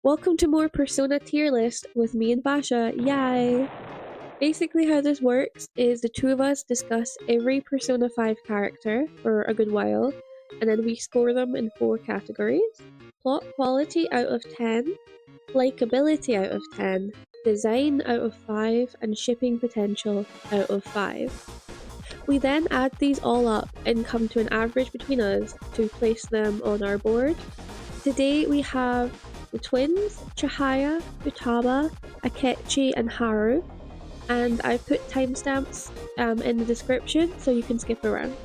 Welcome to more Persona tier list with me and Basha. Yay! Basically, how this works is the two of us discuss every Persona 5 character for a good while, and then we score them in 4 categories: plot quality out of 10, likability out of 10, design out of 5, and shipping potential out of 5. We then add these all up and come to an average between us to place them on our board. Today we have the twins, Chihaya, Futaba, Akechi, and Haru, and I've put timestamps in the description so you can skip around.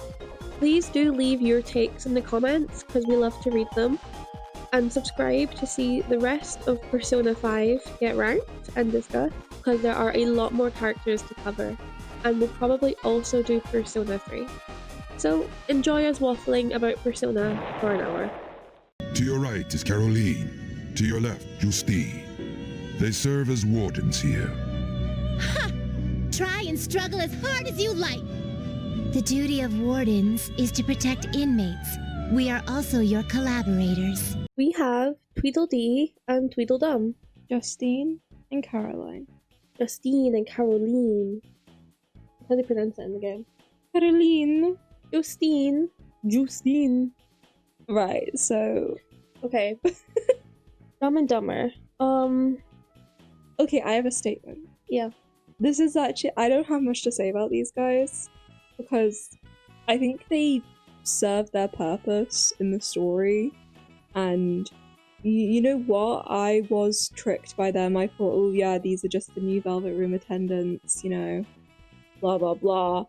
Please do leave your takes in the comments because we love to read them, and subscribe to see the rest of Persona 5 get ranked and discussed because there are a lot more characters to cover, and we'll probably also do Persona 3. So enjoy us waffling about Persona for an hour. To your right is Caroline. To your left, Justine. They serve as wardens here. Ha! Try and struggle as hard as you like. The duty of wardens is to protect inmates. We are also your collaborators. We have Tweedledee and Tweedledum. Justine and Caroline. Justine and Caroline. How do you pronounce it in the game? Caroline. Justine. Justine. Right, so... Okay. Dumb and Dumber. Okay, I have a statement. Yeah. This is actually... I don't have much to say about these guys, because I think they serve their purpose in the story, and you know what? I was tricked by them. I thought, oh yeah, these are just the new Velvet Room attendants, you know, blah blah blah.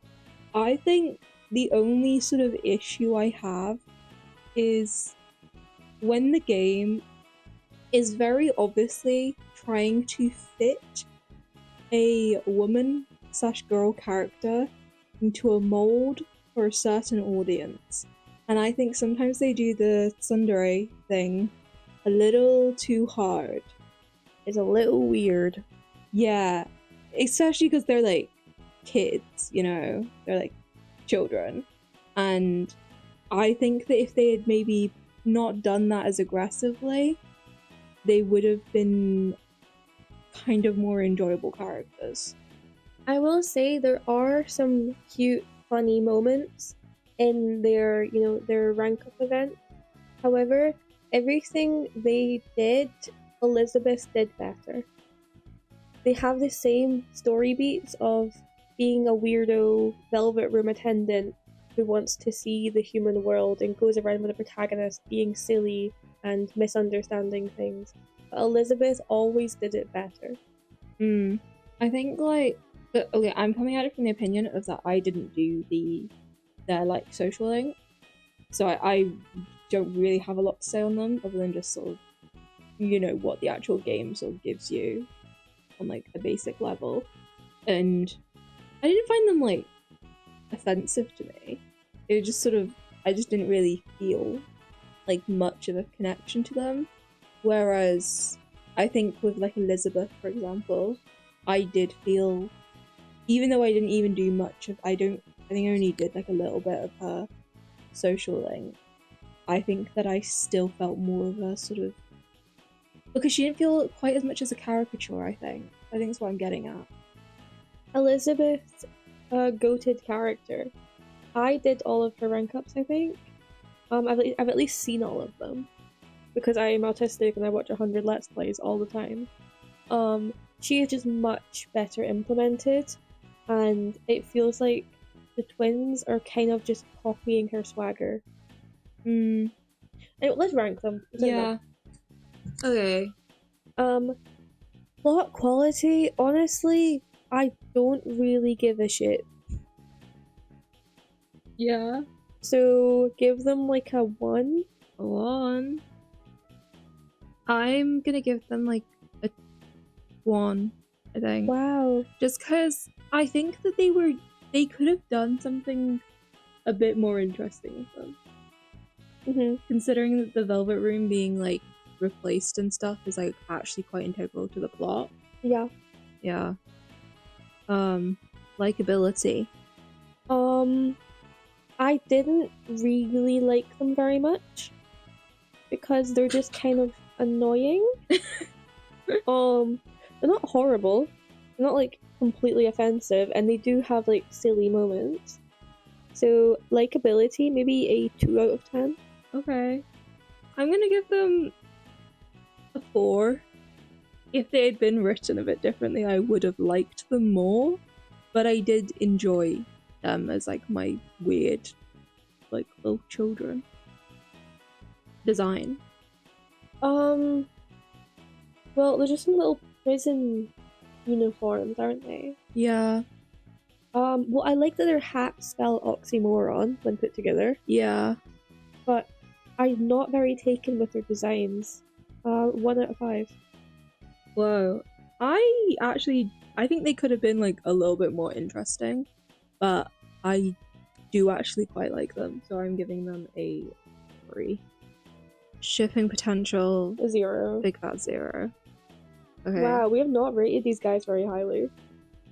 I think the only sort of issue I have is when the game is very obviously trying to fit a woman/girl character into a mold for a certain audience. And I think sometimes they do the tsundere thing a little too hard. It's a little weird. Yeah, especially because they're like kids, you know, they're like children. And I think that if they had maybe not done that as aggressively, they would have been kind of more enjoyable characters. I will say there are some cute, funny moments in their, their rank up event. However, everything they did, Elizabeth did better. They have the same story beats of being a weirdo Velvet Room attendant who wants to see the human world and goes around with the protagonist being silly and misunderstanding things. But Elizabeth always did it better. I think okay, I'm coming at it from the opinion of that I didn't do their like social link, so I don't really have a lot to say on them other than just sort of, you know, what the actual game sort of gives you on like a basic level, and I didn't find them like offensive to me. It was just sort of, I just didn't really feel like much of a connection to them, whereas I think with like Elizabeth, for example, I did feel, even though I didn't even do much of, I think I only did like a little bit of her social link, I think that I still felt more of a sort of, because she didn't feel quite as much as a caricature, I think that's what I'm getting at. Elizabeth's a goated character. I did all of her rank ups, I think. I've at least seen all of them, because I am autistic and I watch 100 Let's Plays all the time. She is just much better implemented, and it feels like the twins are kind of just copying her swagger. Anyway, let's rank them. Yeah. Okay. Plot quality, honestly, I don't really give a shit. Yeah. So give them like a 1. A 1. I'm gonna give them like a 1, I think. Wow. Just because I think that they could have done something a bit more interesting with them. Considering that the Velvet Room being like replaced and stuff is like actually quite integral to the plot. Yeah. Yeah. Likability. I didn't really like them very much because they're just kind of annoying. They're not horrible. They're not like completely offensive, and they do have like silly moments. So likability, maybe a 2 out of 10. Okay. I'm gonna give them a 4. If they had been written a bit differently, I would have liked them more. But I did enjoy them as like my weird, like, little children. Design. Well, they're just some little prison uniforms, aren't they? Yeah. Well, I like that their hats spell oxymoron when put together, Yeah. but I'm not very taken with their designs. 1 out of 5. Whoa. I think they could have been like a little bit more interesting, but I do actually quite like them, so I'm giving them a 3. Shipping potential, A 0. big fat 0. Okay. Wow, we have not rated these guys very highly.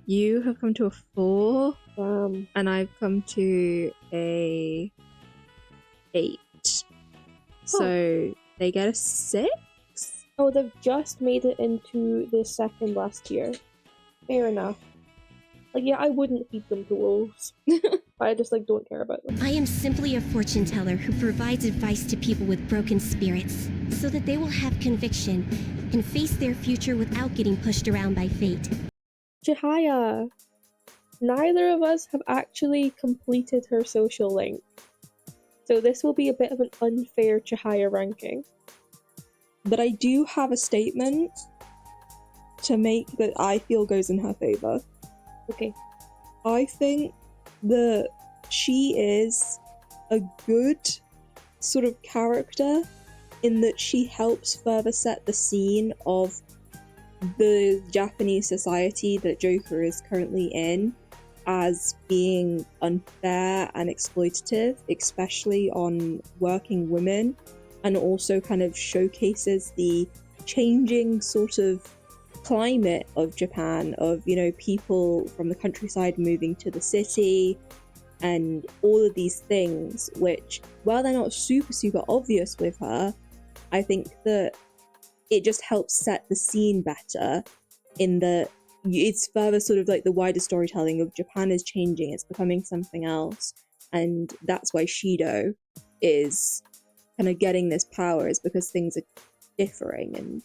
You have come to a 4, Damn. and I've come to a 8. So they get a 6? Oh, they've just made it into the second last year. Fair enough. Like, yeah, I wouldn't feed them to wolves. I just, like, don't care about them. I am simply a fortune teller who provides advice to people with broken spirits, so that they will have conviction and face their future without getting pushed around by fate. Chihaya! Neither of us have actually completed her social link. So this will be a bit of an unfair Chihaya ranking. But I do have a statement to make that I feel goes in her favor. Okay. I think that she is a good sort of character in that she helps further set the scene of the Japanese society that Joker is currently in as being unfair and exploitative, especially on working women, and also kind of showcases the changing sort of climate of Japan, of, you know, people from the countryside moving to the city, and all of these things, which, while they're not super obvious with her, I think that it just helps set the scene better in the it's further sort of like the wider storytelling of Japan is changing, it's becoming something else, and that's why Shido is kind of getting this power, is because things are differing and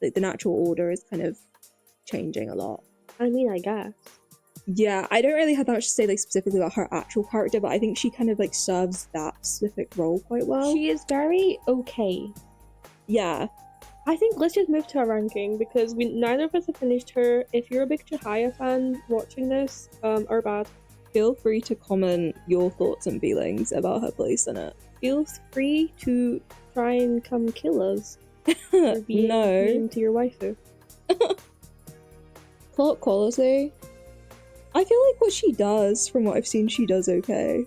the natural order is kind of changing a lot. I mean, I guess. Yeah, I don't really have that much to say like specifically about her actual character, but I think she kind of like serves that specific role quite well. She is very okay. Yeah. I think let's just move to our ranking, because neither of us have finished her. If you're a big Chihaya fan watching this, or bad, Feel free to comment your thoughts and feelings about her place in it. feel free to try and come kill us. Or be No. mean to your waifu. Plot quality. I feel like what she does, from what I've seen, she does okay.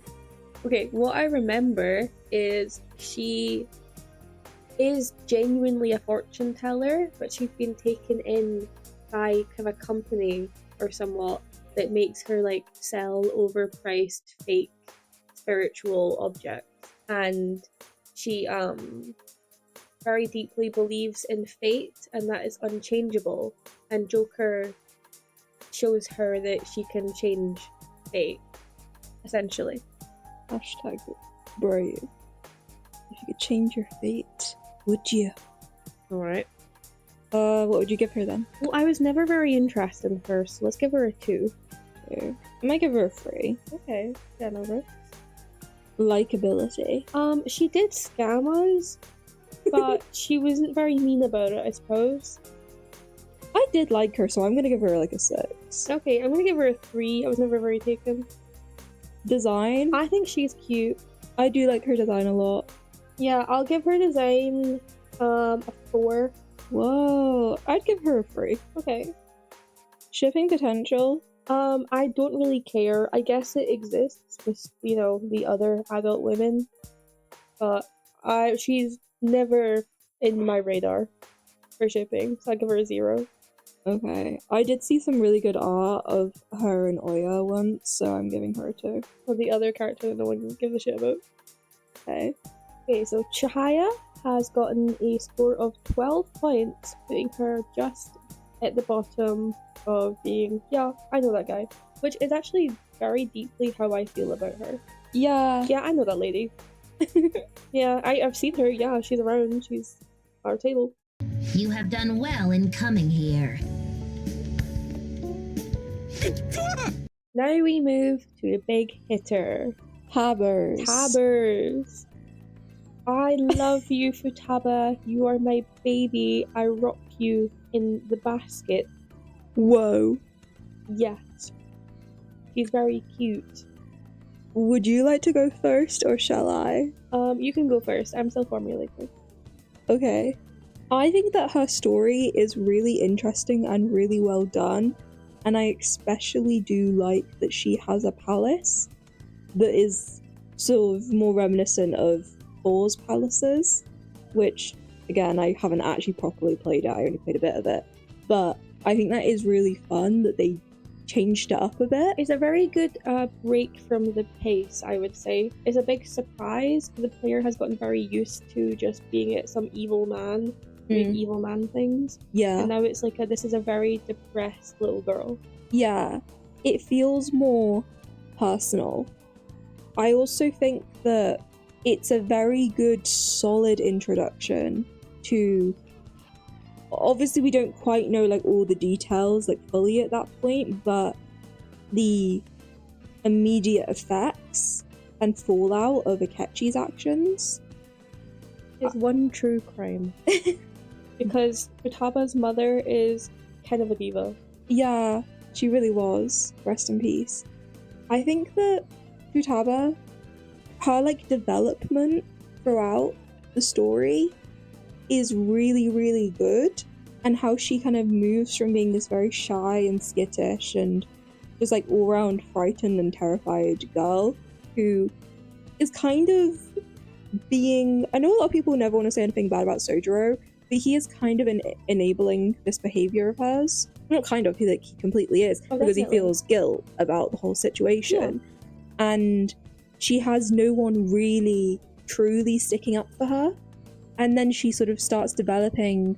Okay, what I remember is she is genuinely a fortune teller, but she's been taken in by kind of a company or somewhat that makes her like sell overpriced fake spiritual objects, and she very deeply believes in fate and that is unchangeable, and Joker shows her that she can change fate, essentially. Hashtag brave. If you could change your fate, would you? Alright. What would you give her then? Well, I was never very interested in her, so let's give her a 2. 2. I might give her a 3. Okay, get over. Likability. She did scam us, but she wasn't very mean about it, I suppose. I did like her, so I'm gonna give her like a 6. Okay, I'm gonna give her a 3. I was never very taken. Design. I think she's cute. I do like her design a lot. Yeah, I'll give her design a 4. Whoa, I'd give her a 3. Okay. Shipping potential. I don't really care. I guess it exists with, you know, the other adult women, but she's never in my radar for shipping, so I give her a 0. Okay, I did see some really good art of her and Oya once, so I'm giving her a 2. Or the other character that no one gives a shit about. Okay. Okay, so Chihaya, has gotten a score of 12 points, putting her just at the bottom of being, yeah, I know that guy. Which is actually very deeply how I feel about her. Yeah. Yeah, I know that lady. Yeah, I've seen her. Yeah, she's around. She's at our table. You have done well in coming here. Now we move to the big hitter. Tabers. Tabers. I love you, Futaba. You are my baby. I rock you in the basket. Whoa. Yes. She's very cute. Would you like to go first, or shall I? You can go first. I'm still formulating. Okay. I think that her story is really interesting and really well done, and I especially do like that she has a palace that is sort of more reminiscent of Thor's palaces, which, again, I haven't actually properly played it, I only played a bit of it, but I think that is really fun that they changed it up a bit. It's a very good break from the pace, I would say. It's a big surprise. The player has gotten very used to just being at some evil man, doing evil man things. Yeah. And now it's like this is a very depressed little girl. Yeah. It feels more personal. I also think that it's a very good, solid introduction to... Obviously, we don't quite know like all the details like fully at that point, but the immediate effects and fallout of Akechi's actions is one true crime. Because Futaba's mother is kind of a diva. Yeah, she really was. Rest in peace. I think that Futaba, her like development throughout the story is really, really good, and how she kind of moves from being this very shy and skittish and just like all around frightened and terrified girl who is kind of being... I know a lot of people never want to say anything bad about Sojiro, but he is kind of enabling this behavior of hers. Not kind of, he completely is, because he feels guilt about the whole situation. Yeah. And she has no one really truly sticking up for her. And then she sort of starts developing,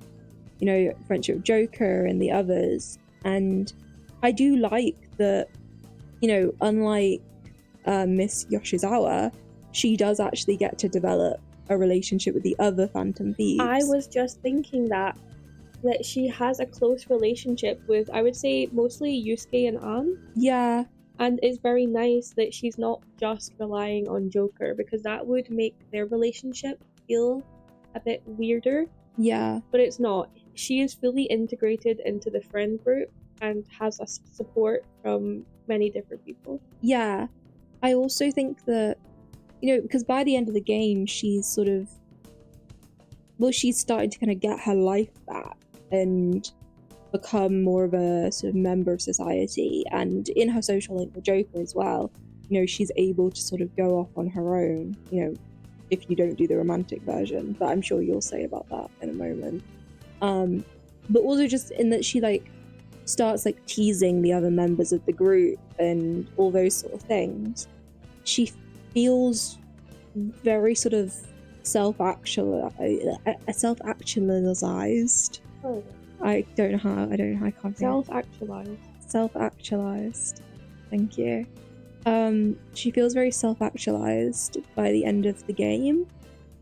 you know, friendship with Joker and the others. And I do like that, you know, unlike Miss Yoshizawa, she does actually get to develop a relationship with the other Phantom Thieves. I was just thinking that she has a close relationship with, I would say, mostly Yusuke and Ann. Yeah. And it's very nice that she's not just relying on Joker, because that would make their relationship feel a bit weirder. Yeah. But it's not. She is fully integrated into the friend group and has a support from many different people. Yeah. I also think that, you know, because by the end of the game, she's sort of... Well, she's starting to kind of get her life back and become more of a sort of member of society. And in her social link with Joker as well, you know, she's able to sort of go off on her own, you know, if you don't do the romantic version, but I'm sure you'll say about that in a moment. But also just in that she like starts like teasing the other members of the group and all those sort of things. She feels very sort of self-actualized. Oh. I don't know how I can't think. Self-actualized. Thank you. She feels very self-actualized by the end of the game,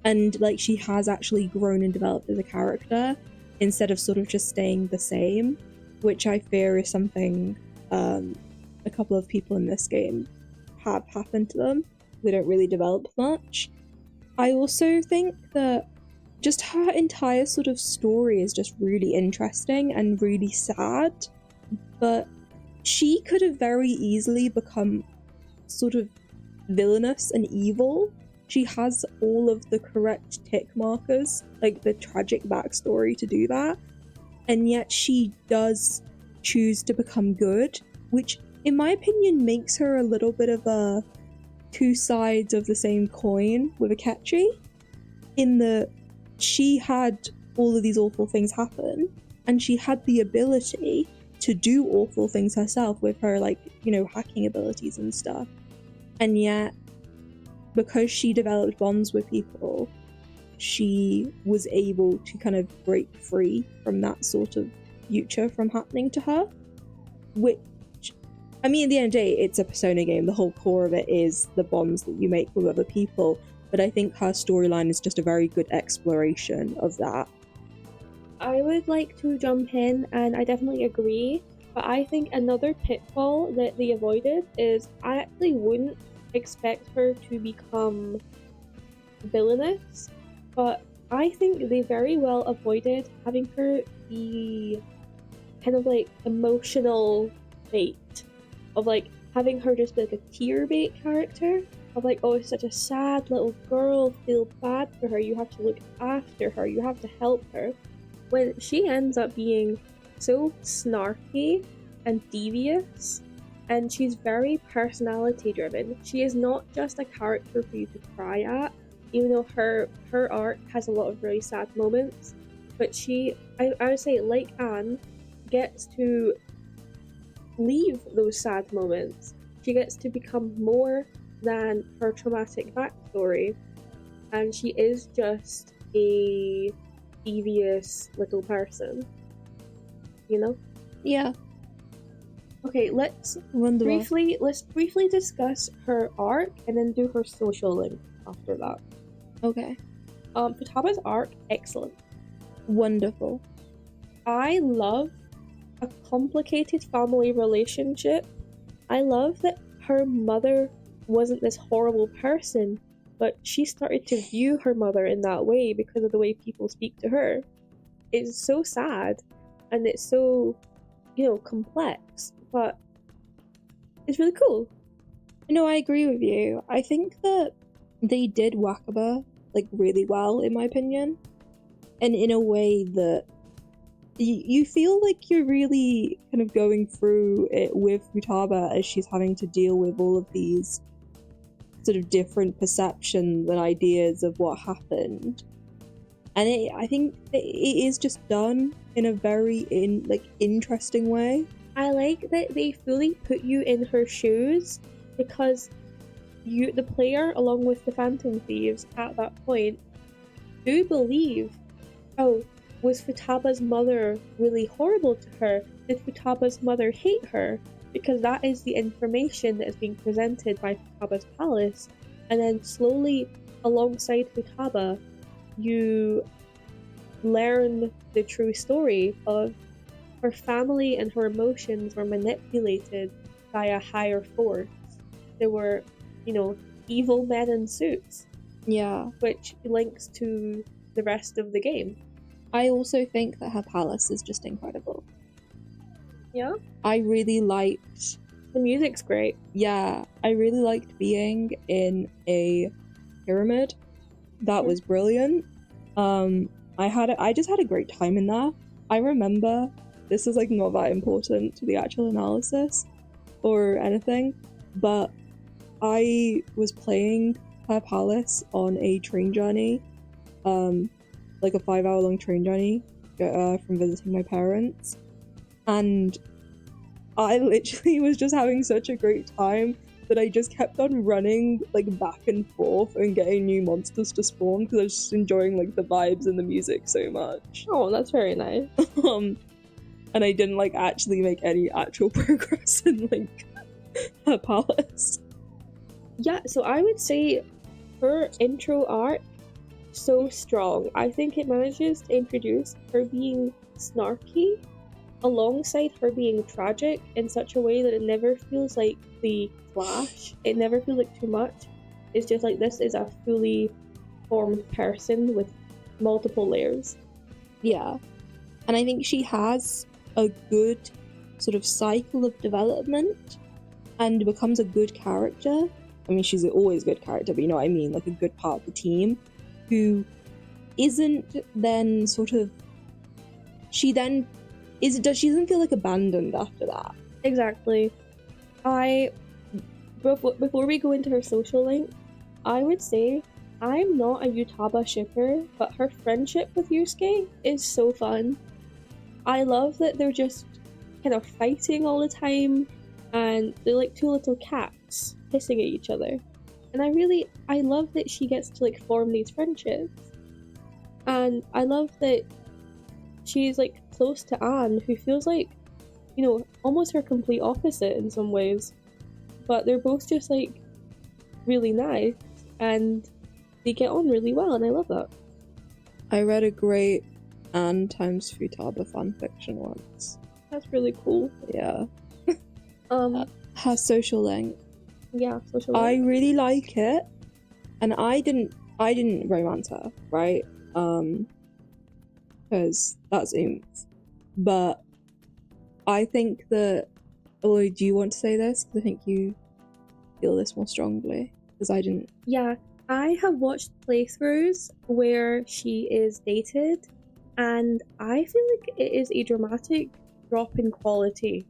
and like she has actually grown and developed as a character instead of sort of just staying the same, which I fear is something a couple of people in this game have happened to them. They don't really develop much. I also think that just her entire sort of story is just really interesting and really sad, but she could have very easily become sort of villainous and evil. She has all of the correct tick markers, like the tragic backstory to do that, and yet she does choose to become good, which in my opinion makes her a little bit of a two sides of the same coin with Akechi, in that she had all of these awful things happen, and she had the ability to do awful things herself with her, like, you know, hacking abilities and stuff. And yet, because she developed bonds with people she was able to kind of break free from that sort of future from happening to her. Which, I mean, at the end of the day, it's a Persona game. The whole core of it is the bonds that you make with other people. But I think her storyline is just a very good exploration of that. I would like to jump in, and I definitely agree, but I think another pitfall that they avoided is I actually wouldn't expect her to become villainous, but I think they very well avoided having her be kind of like emotional bait, of like having her just be like a tear bait character, of like, oh, it's such a sad little girl, feel bad for her, you have to look after her, you have to help her. When she ends up being so snarky and devious, and she's very personality driven. She is not just a character for you to cry at, even though her arc has a lot of really sad moments. But I would say, like Anne, gets to leave those sad moments. She gets to become more than her traumatic backstory, and she is just a devious little person, you know? Yeah. Okay, let's Wonderful. briefly discuss her arc and then do her social link after that. Okay. Futaba's arc, excellent. Wonderful. I love a complicated family relationship. I love that her mother wasn't this horrible person, but she started to view her mother in that way because of the way people speak to her. It's so sad, and it's so, complex, but it's really cool. No, I agree with you. I think that they did Wakaba, really well, in my opinion. And in a way that you feel like you're really kind of going through it with Futaba as she's having to deal with all of these sort of different perceptions and ideas of what happened. And I think it is just done in a very interesting way. I like that they fully put you in her shoes, because you, the player, along with the Phantom Thieves at that point, do believe, oh, was Futaba's mother really horrible to her? Did Futaba's mother hate her? Because that is the information that is being presented by Futaba's palace. And then slowly, alongside Futaba, you learn the true story of her family and her emotions were manipulated by a higher force. There were, evil men in suits. Yeah. Which links to the rest of the game. I also think that her palace is just incredible. Yeah? I really liked... The music's great. Yeah, I really liked being in a pyramid. That was brilliant. I just had a great time in there. I remember, this is not that important to the actual analysis or anything, but I was playing her palace on a train journey, a 5-hour-long train journey from visiting my parents, and I literally was just having such a great time that I just kept on running back and forth and getting new monsters to spawn because I was just enjoying the vibes and the music so much. Oh, that's very nice. And I didn't actually make any actual progress in her palace. Yeah, so I would say her intro arc, so strong. I think it manages to introduce her being snarky alongside her being tragic in such a way that it never feels like the clash. It never feels like too much. It's just this is a fully formed person with multiple layers. Yeah. And I think she has a good sort of cycle of development and becomes a good character. I mean, she's always a good character, but you know what I mean? A good part of the team who isn't then sort of... She doesn't feel abandoned after that. Exactly. Before we go into her social link, I would say I'm not a Futaba shipper, but her friendship with Yusuke is so fun. I love that they're just kind of fighting all the time, and they're like two little cats hissing at each other. And I love that she gets to form these friendships. And I love that she's like close to Anne, who feels like, you know, almost her complete opposite in some ways. But they're both just like really nice and they get on really well, and I love that. I read a great Anne times Futaba fanfiction once. That's really cool. Yeah. Her social link. Yeah, social I link. really like it, and I didn't romance her, right? Because that's oomph. But I think that. Oh, do you want to say this? Because I think you feel this more strongly. Because I didn't. Yeah, I have watched playthroughs where she is dated, and I feel like it is a dramatic drop in quality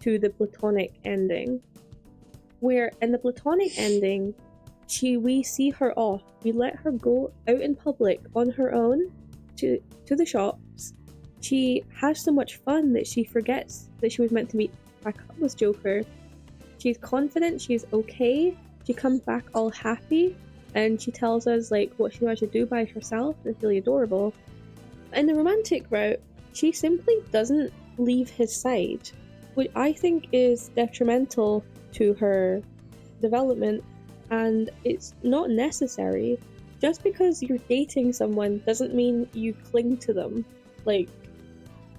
to the platonic ending. Where in the platonic ending, we see her off. We let her go out in public on her own to the shops. She has so much fun that she forgets that she was meant to meet back up with Joker. She's confident, she's okay. She comes back all happy, and she tells us like what she wants to do by herself. It's really adorable. In the romantic route, she simply doesn't leave his side, which I think is detrimental to her development, and it's not necessary. Just because you're dating someone doesn't mean you cling to them. Like,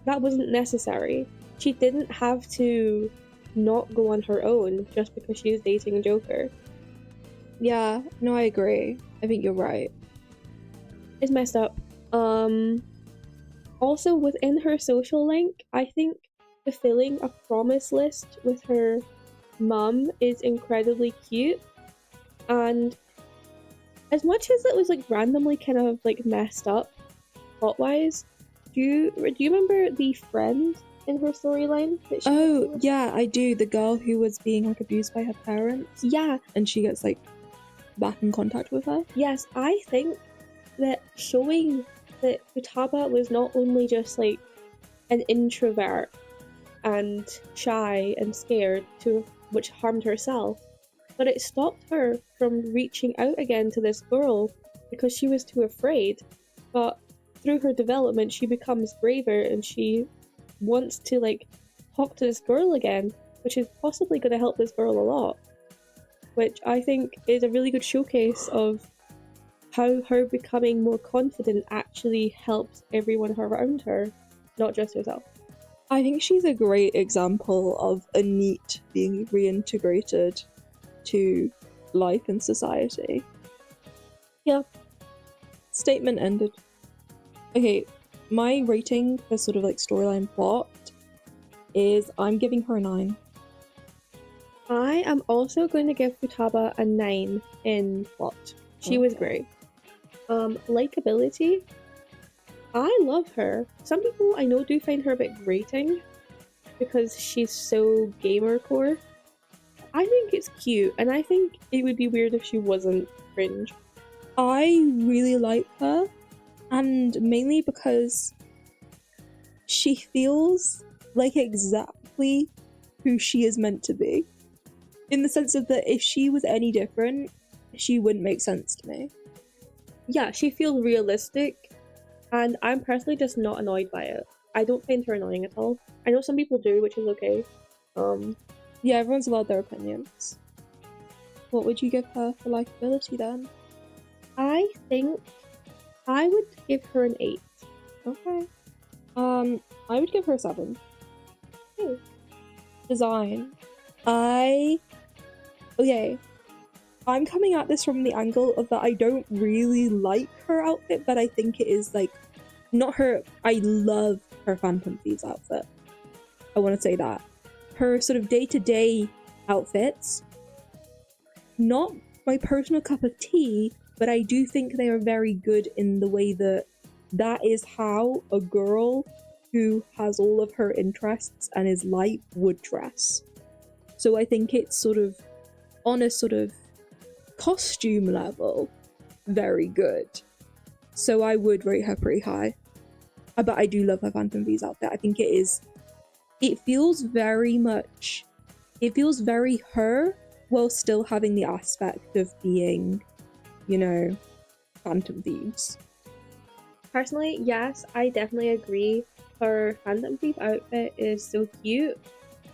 that wasn't necessary. She didn't have to not go on her own just because she's dating Joker. Yeah, no, I agree. I think you're right. It's messed up. Also, within her social link, I think fulfilling a promise list with her mum is incredibly cute, and as much as it was like randomly kind of like messed up plot wise, do you remember the friend in her storyline? Oh yeah, I do. The girl who was being like abused by her parents. Yeah, and she gets like back in contact with her. Yes, I think that showing that Futaba was not only just like an introvert and shy and scared, to which harmed herself, but it stopped her from reaching out again to this girl because she was too afraid. But through her development, she becomes braver and she wants to like talk to this girl again, which is possibly going to help this girl a lot, which I think is a really good showcase of how her becoming more confident actually helps everyone around her, not just herself. I think she's a great example of a NEET being reintegrated to life and society. Yeah. Statement ended. Okay, my rating for sort of like storyline plot is I'm giving her a 9. I am also going to give Futaba a 9 in plot. She was great. Likability, I love her. Some people I know do find her a bit grating because she's so gamer core. I think it's cute, and I think it would be weird if she wasn't cringe. I really like her, and mainly because she feels like exactly who she is meant to be. In the sense of that if she was any different, she wouldn't make sense to me. Yeah, she feels realistic, and I'm personally just not annoyed by it. I don't find her annoying at all. I know some people do, which is okay. Yeah, everyone's allowed their opinions. What would you give her for likability then? I think I would give her an 8. Okay. I would give her a 7. Okay. Design. Okay. I'm coming at this from the angle of that I don't really like her outfit, but I think it is like not her. I love her Phantom Thieves outfit. I want to say that her sort of day-to-day outfits, not my personal cup of tea, but I do think they are very good in the way that that is how a girl who has all of her interests and is light would dress. So I think it's sort of on a sort of costume level very good. So I would rate her pretty high. But I do love her Phantom V's outfit. I think it feels very her while still having the aspect of being, you know, Phantom Thieves. Personally, yes, I definitely agree. Her Phantom Thief outfit is so cute.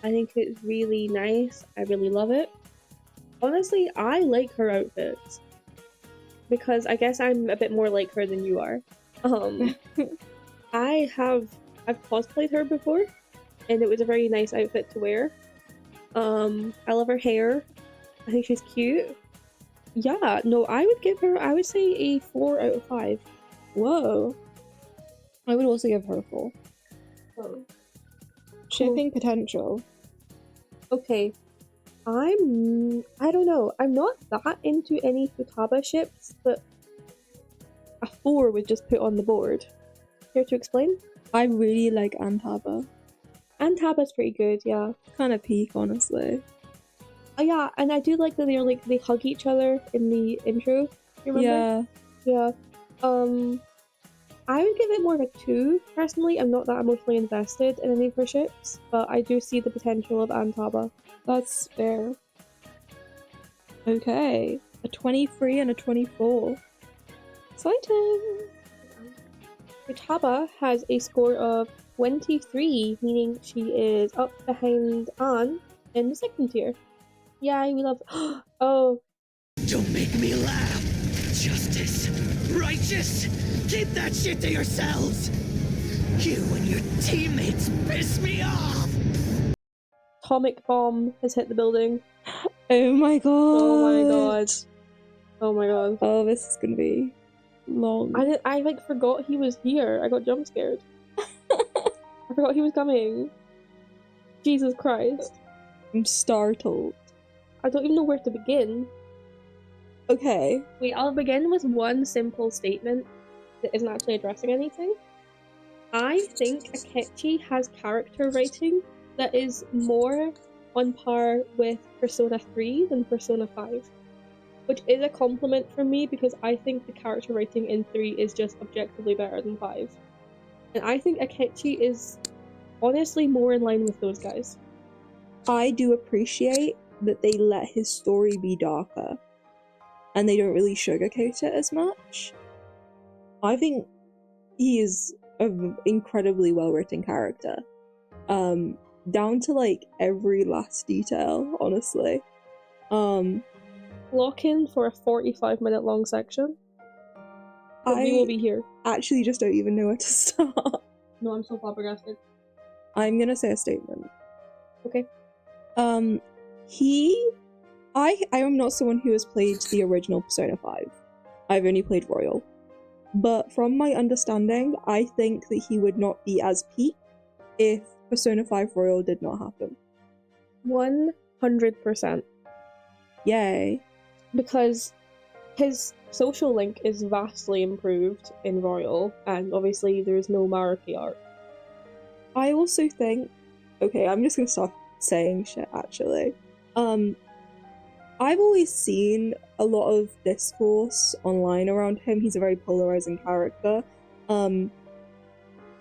I think it's really nice. I really love it. Honestly, I like her outfits because I guess I'm a bit more like her than you are. Um, I've cosplayed her before, and it was a very nice outfit to wear. I love her hair. I think she's cute. Yeah, no, I would say a 4 out of 5. Whoa. I would also give her a 4. Oh, Shipping potential. okay. I don't know. I'm not that into any Futaba ships, but a 4 was just put on the board. Care to explain? I really like Antaba. Antaba's pretty good, yeah. Kind of peak, honestly. Yeah, and I do like that they hug each other in the intro. You remember? Yeah. Yeah. I would give it more of a 2. Personally, I'm not that emotionally invested in any of her ships, but I do see the potential of Antaba. That's fair. Okay. A 23 and a 24. Exciting! Futaba has a score of 23, meaning she is up behind Anne in the second tier. Yeah, we love. Oh, Don't make me laugh! Justice! Righteous! Keep that shit to yourselves! You and your teammates piss me off! atomic bomb has hit the building. Oh my god! Oh my god. Oh my god. Oh, this is gonna be long. I like forgot he was here. I got jump scared. I forgot he was coming. Jesus Christ. I'm startled. I don't even know where to begin. Okay. Wait, I'll begin with one simple statement that isn't actually addressing anything. I think Akechi has character writing that is more on par with Persona 3 than Persona 5. Which is a compliment for me because I think the character writing in 3 is just objectively better than 5. And I think Akechi is honestly more in line with those guys. I do appreciate that they let his story be darker and they don't really sugarcoat it as much. I think he is an incredibly well-written character. Down to like every last detail, honestly. Lock in for a 45-minute long section. But we will be here. Actually just don't even know where to start. No, I'm so flabbergasted. I'm gonna say a statement. Okay. I am not someone who has played the original Persona 5. I've only played Royal. But from my understanding, I think that he would not be as peak if Persona 5 Royal did not happen. 100%. Yay. Because his social link is vastly improved in Royal, and obviously there's no Maruki art. I also think... Okay, I'm just gonna stop saying shit, actually. I've always seen a lot of discourse online around him. He's a very polarizing character.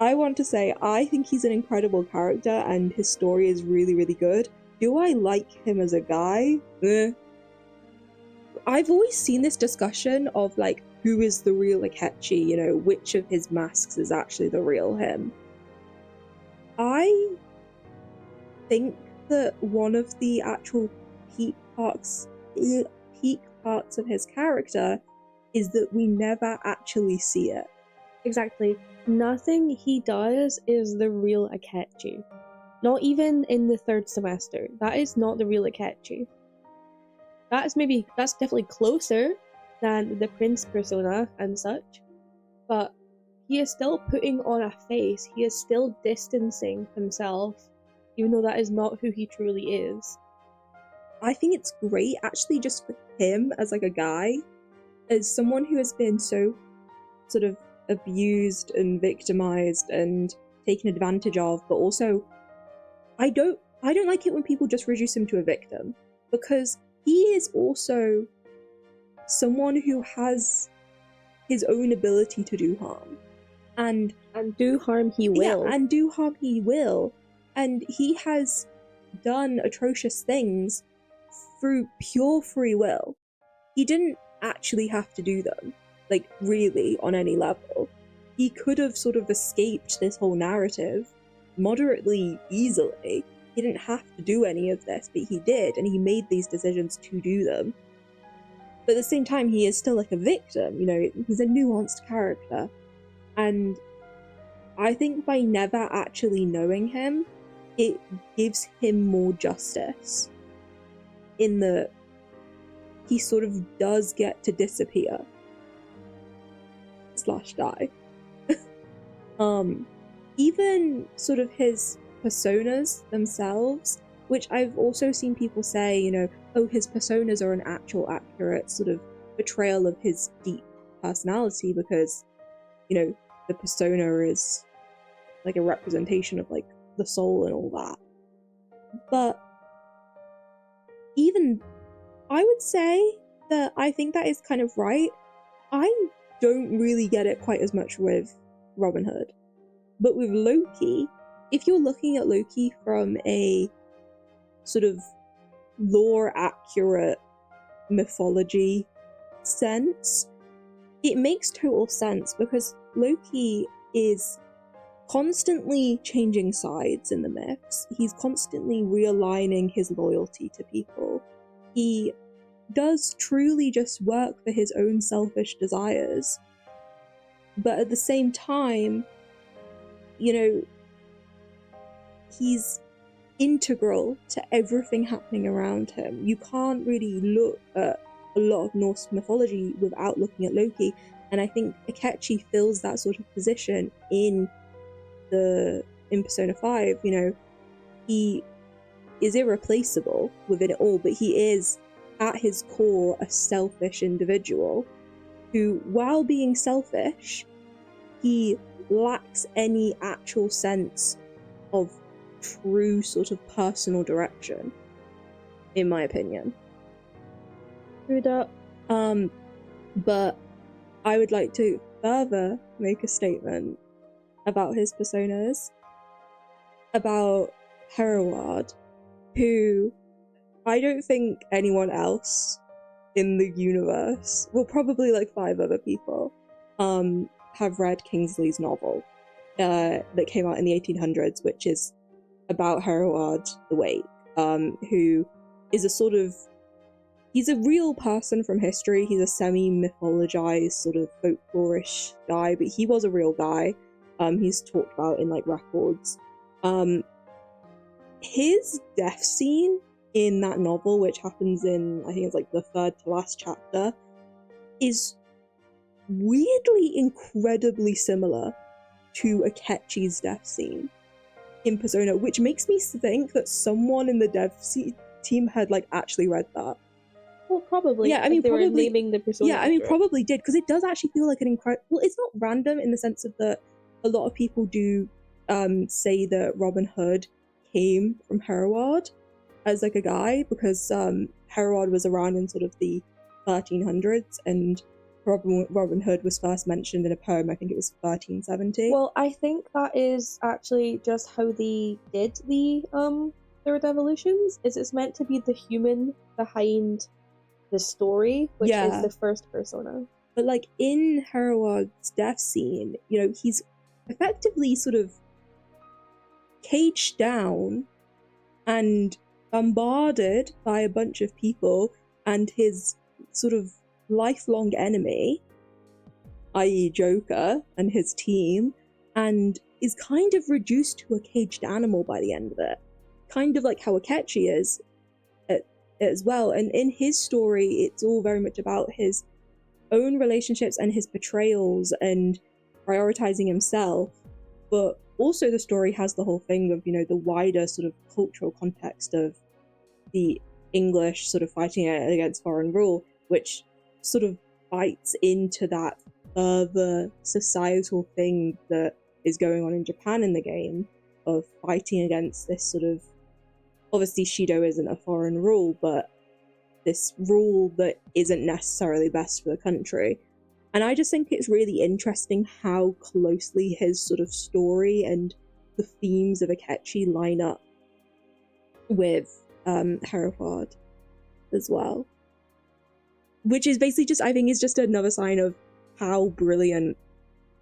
I want to say, I think he's an incredible character and his story is really, really good. Do I like him as a guy? I've always seen this discussion of, like, who is the real Akechi, you know, which of his masks is actually the real him. I think that one of the actual peak parts of his character is that we never actually see it. Exactly. Nothing he does is the real Akechi. Not even in the 3rd semester. That is not the real Akechi. That's definitely closer than the Prince persona and such, but he is still putting on a face. He is still distancing himself, even though that is not who he truly is. I think it's great, actually, just for him as like a guy, as someone who has been so sort of abused and victimized and taken advantage of, but also I don't like it when people just reduce him to a victim, because he is also someone who has his own ability to do harm. And do harm he will. Yeah, and do harm he will. And he has done atrocious things through pure free will. He didn't actually have to do them, like, really, on any level. he could have sort of escaped this whole narrative moderately easily. He didn't have to do any of this, but he did, and he made these decisions to do them. But at the same time, he is still like a victim, you know, he's a nuanced character. And I think by never actually knowing him, it gives him more justice. In that he sort of does get to disappear. / die. Even sort of his personas themselves, which I've also seen people say, you know, oh, his personas are an actual accurate sort of portrayal of his deep personality because, you know, the persona is like a representation of like the soul and all that. But even I would say that I think that is kind of right. I don't really get it quite as much with Robin Hood. But with Loki, if you're looking at Loki from a sort of lore-accurate mythology sense, it makes total sense because Loki is constantly changing sides in the myths. He's constantly realigning his loyalty to people. He does truly just work for his own selfish desires. But at the same time, you know, he's integral to everything happening around him. You can't really look at a lot of Norse mythology without looking at Loki, and I think Akechi fills that sort of position in Persona 5. You know, he is irreplaceable within it all, but he is at his core a selfish individual who, while being selfish, he lacks any actual sense of true sort of personal direction, in my opinion. True that. But I would like to further make a statement about his personas, about Hereward, who I don't think anyone else in the universe, well, probably like 5 other people, have read Kingsley's novel that came out in the 1800s, which is about Hereward the Wake, who is a sort of, he's a real person from history. He's a semi-mythologized sort of folklorish guy, but he was a real guy. He's talked about in like records. His death scene in that novel, which happens in, I think it's like the 3rd to last chapter, is weirdly incredibly similar to Akechi's death scene in Persona, which makes me think that someone in the dev team had like actually read that. Well, probably. Yeah, I mean, they probably were naming the persona. Yeah, I mean, after it. probably did, because it does actually feel like an incredible. Well, it's not random in the sense of that a lot of people do say that Robin Hood came from Hereward as like a guy, because Hereward was around in sort of the 1300s, and Robin Hood was first mentioned in a poem, I think it was 1370. Well, I think that is actually just how they did the Third Evolutions. Is it's meant to be the human behind the story, which is the first persona. But like in Hereward's death scene, you know, he's effectively sort of caged down and bombarded by a bunch of people, and his sort of lifelong enemy, i.e. Joker and his team, and is kind of reduced to a caged animal by the end of it. Kind of like how Akechi is as well. And in his story, it's all very much about his own relationships and his betrayals and prioritizing himself. But also the story has the whole thing of, you know, the wider sort of cultural context of the English sort of fighting against foreign rule, which sort of bites into that further societal thing that is going on in Japan in the game, of fighting against this sort of, obviously Shido isn't a foreign rule, but this rule that isn't necessarily best for the country. And I just think it's really interesting how closely his sort of story and the themes of Akechi line up with Hereward as well. Which is basically just, I think, is just another sign of how brilliant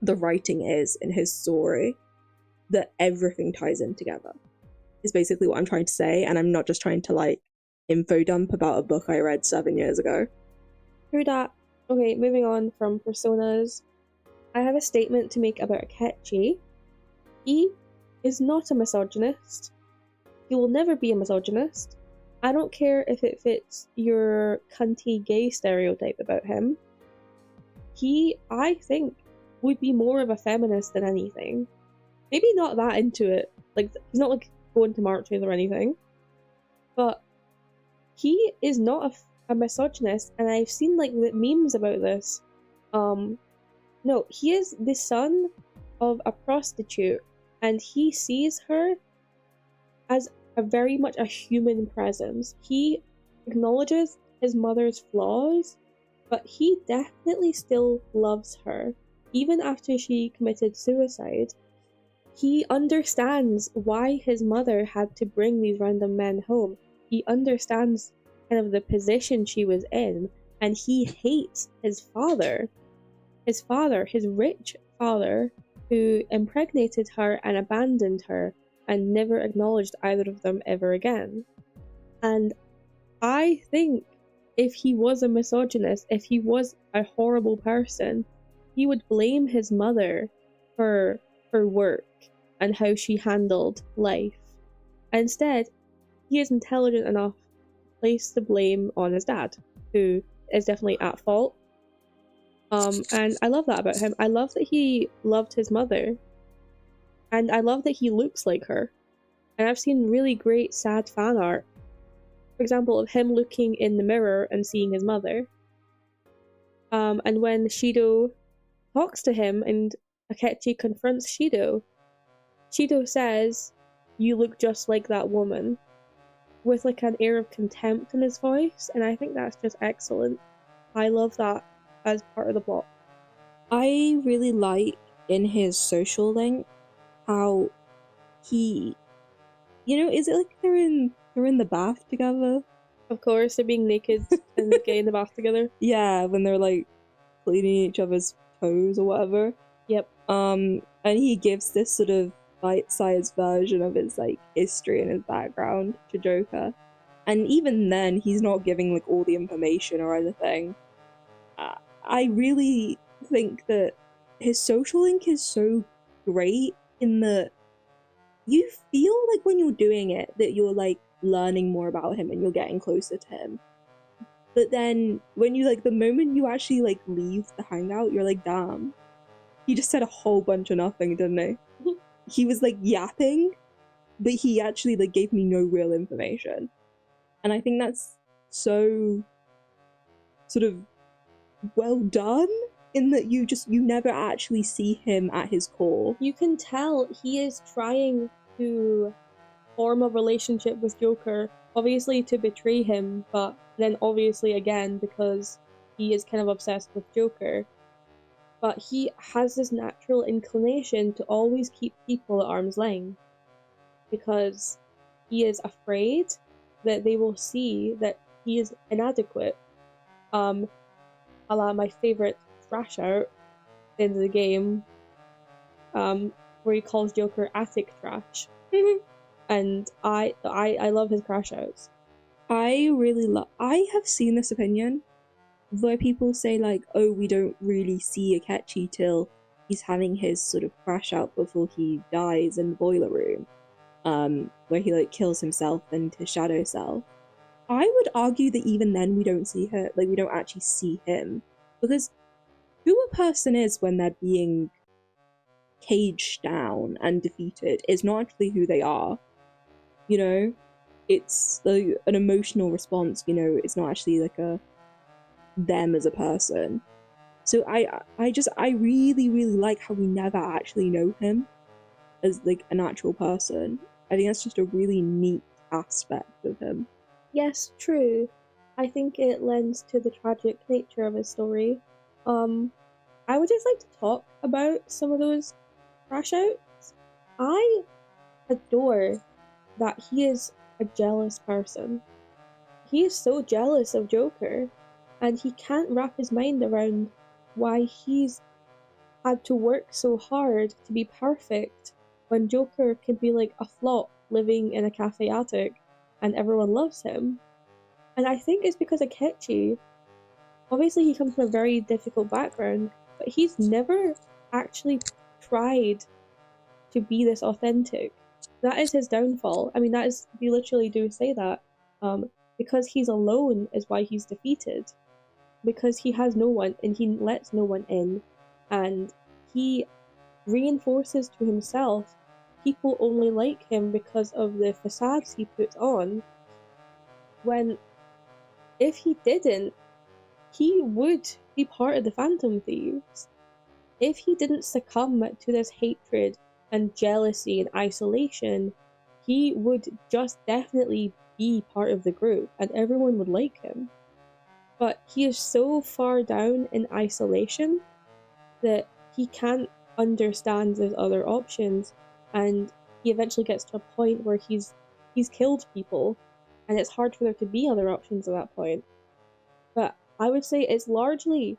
the writing is in his story, that everything ties in together. Is basically what I'm trying to say, and I'm not just trying to like info dump about a book I read 7 years ago. Through that, okay, moving on from personas, I have a statement to make about Akechi. He is not a misogynist. He will never be a misogynist. I don't care if it fits your cunty gay stereotype about him. He, I think, would be more of a feminist than anything. Maybe not that into it. Like, he's not like going to marches or anything. But he is not a misogynist, and I've seen like the memes about this. No, he is the son of a prostitute, and he sees her as a very much a human presence. He acknowledges his mother's flaws, but he definitely still loves her. Even after she committed suicide, he understands why his mother had to bring these random men home. He understands kind of the position she was in, and he hates his father. His rich father, who impregnated her and abandoned her, and never acknowledged either of them ever again. And I think if he was a misogynist, if he was a horrible person, he would blame his mother for her work and how she handled life. Instead, he is intelligent enough to place the blame on his dad, who is definitely at fault. And I love that about him. I love that he loved his mother. And I love that he looks like her. And I've seen really great sad fan art, for example, of him looking in the mirror and seeing his mother. And when Shido talks to him and Akechi confronts Shido, Shido says, "You look just like that woman," with like an air of contempt in his voice, and I think that's just excellent. I love that as part of the plot. I really like in his social link how he, is it like they're in the bath together? Of course, they're being naked and getting in the bath together. Yeah, when they're like cleaning each other's toes or whatever. Yep. And he gives this sort of bite-sized version of his like history and his background to Joker, and even then he's not giving like all the information or anything. I really think that his social link is so great in that you feel like when you're doing it that you're like learning more about him and you're getting closer to him, but then when you like the moment you actually like leave the hangout, you're like, damn, he just said a whole bunch of nothing, didn't he? He was like yapping, but he actually like gave me no real information. And I think that's so sort of well done in that you never actually see him at his core. You can tell he is trying to form a relationship with Joker, obviously to betray him, but then obviously again because he is kind of obsessed with Joker. But he has this natural inclination to always keep people at arm's length because he is afraid that they will see that he is inadequate. A la my favorite thrash out in the game, where he calls Joker attic trash. And I love his crash outs. I have seen this opinion where people say like, oh, we don't really see Akechi till he's having his sort of crash out before he dies in the boiler room, where he like kills himself and his shadow self. I would argue that even then we don't see her, like we don't actually see him, because who a person is when they're being caged down and defeated is not actually who they are. It's like an emotional response. It's not actually like a them as a person. So I really, really like how we never actually know him as like an actual person. I think that's just a really neat aspect of him. Yes, true. I think it lends to the tragic nature of his story. I would just like to talk about some of those crash outs. I adore that he is a jealous person. He is so jealous of Joker, and he can't wrap his mind around why he's had to work so hard to be perfect when Joker can be like a flop living in a cafe attic and everyone loves him. And I think it's because Akechi, obviously he comes from a very difficult background, but he's never actually tried to be this authentic. That is his downfall. I mean, that is, we literally do say that. Because he's alone is why he's defeated. Because he has no one and he lets no one in. And he reinforces to himself people only like him because of the facades he puts on. When if he didn't, he would be part of the Phantom Thieves. If he didn't succumb to this hatred and jealousy and isolation, he would just definitely be part of the group and everyone would like him. But he is so far down in isolation that he can't understand there's other options, and he eventually gets to a point where he's killed people, and it's hard for there to be other options at that point. But I would say it's largely,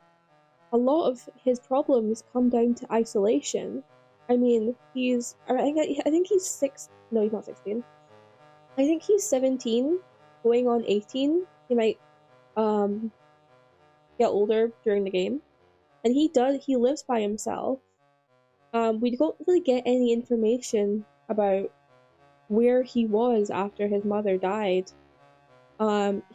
a lot of his problems come down to isolation. I mean, I think he's no, he's not 16. I think he's 17, going on 18. He might get older during the game. And he lives by himself. We don't really get any information about where he was after his mother died.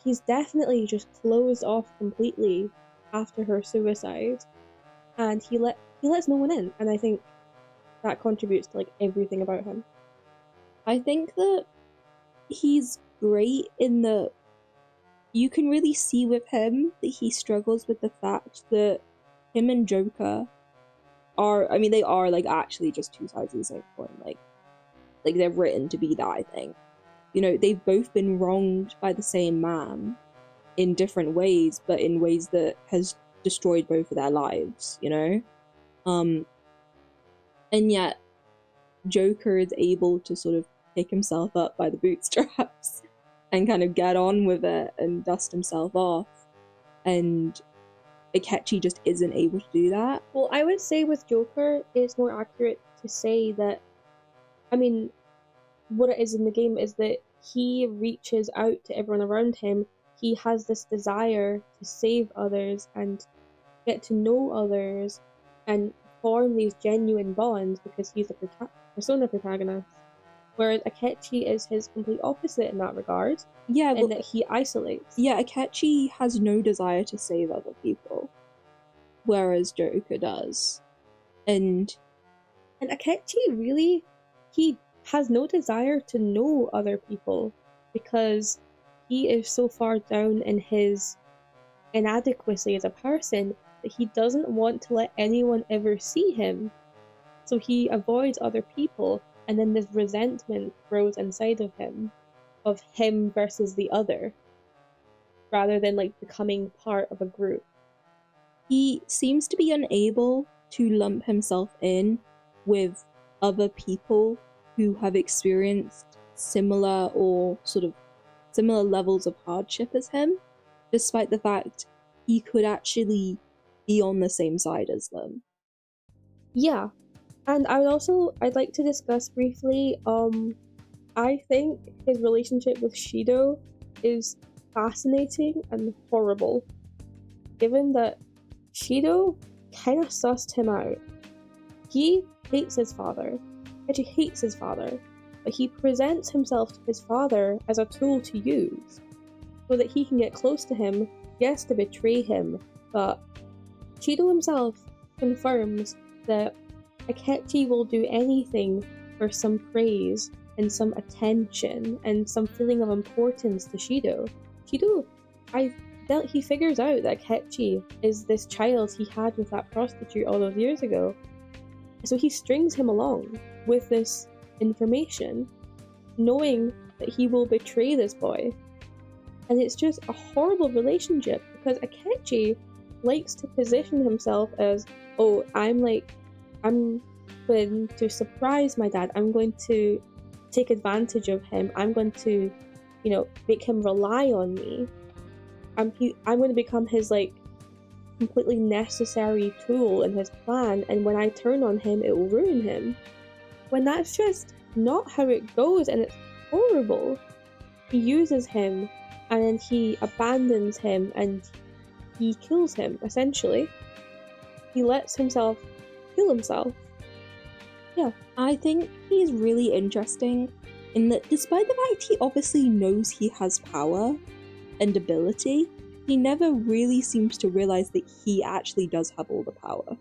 He's definitely just closed off completely after her suicide, and he lets no one in, and I think that contributes to like everything about him. I think that he's great in that you can really see with him that he struggles with the fact that him and Joker are, I mean, they are like actually just two sides of the same coin. Like they're written to be that, I think. You know, they've both been wronged by the same man in different ways, but in ways that has destroyed both of their lives, you know? And yet Joker is able to sort of pick himself up by the bootstraps and kind of get on with it and dust himself off. And Akechi just isn't able to do that. Well, I would say with Joker, it's more accurate to say that, I mean, what it is in the game is that he reaches out to everyone around him. He has this desire to save others and get to know others and form these genuine bonds because he's a Persona protagonist. Whereas Akechi is his complete opposite in that regard. Yeah, in that he isolates. Yeah, Akechi has no desire to save other people, whereas Joker does. And Akechi really, he has no desire to know other people because he is so far down in his inadequacy as a person that he doesn't want to let anyone ever see him. So he avoids other people, and then this resentment grows inside of him versus the other, rather than like becoming part of a group. He seems to be unable to lump himself in with other people who have experienced similar or sort of similar levels of hardship as him, despite the fact he could actually be on the same side as them. Yeah, and I'd like to discuss briefly, I think his relationship with Shido is fascinating and horrible, given that Shido kind of sussed him out. He hates his father. He hates his father, but he presents himself to his father as a tool to use, so that he can get close to him, yes, to betray him, but Shido himself confirms that Akechi will do anything for some praise and some attention and some feeling of importance to Shido. Shido, he figures out that Akechi is this child he had with that prostitute all those years ago. So he strings him along with this information, knowing that he will betray this boy. And it's just a horrible relationship because Akechi likes to position himself as, oh, I'm going to surprise my dad. I'm going to take advantage of him. I'm going to, make him rely on me. I'm going to become his completely necessary tool in his plan, and when I turn on him, it will ruin him. When that's just not how it goes, and it's horrible. He uses him, and then he abandons him, and he kills him, essentially. He lets himself kill himself. Yeah. I think he's really interesting in that despite the fact he obviously knows he has power and ability, he never really seems to realize that he actually does have all the power.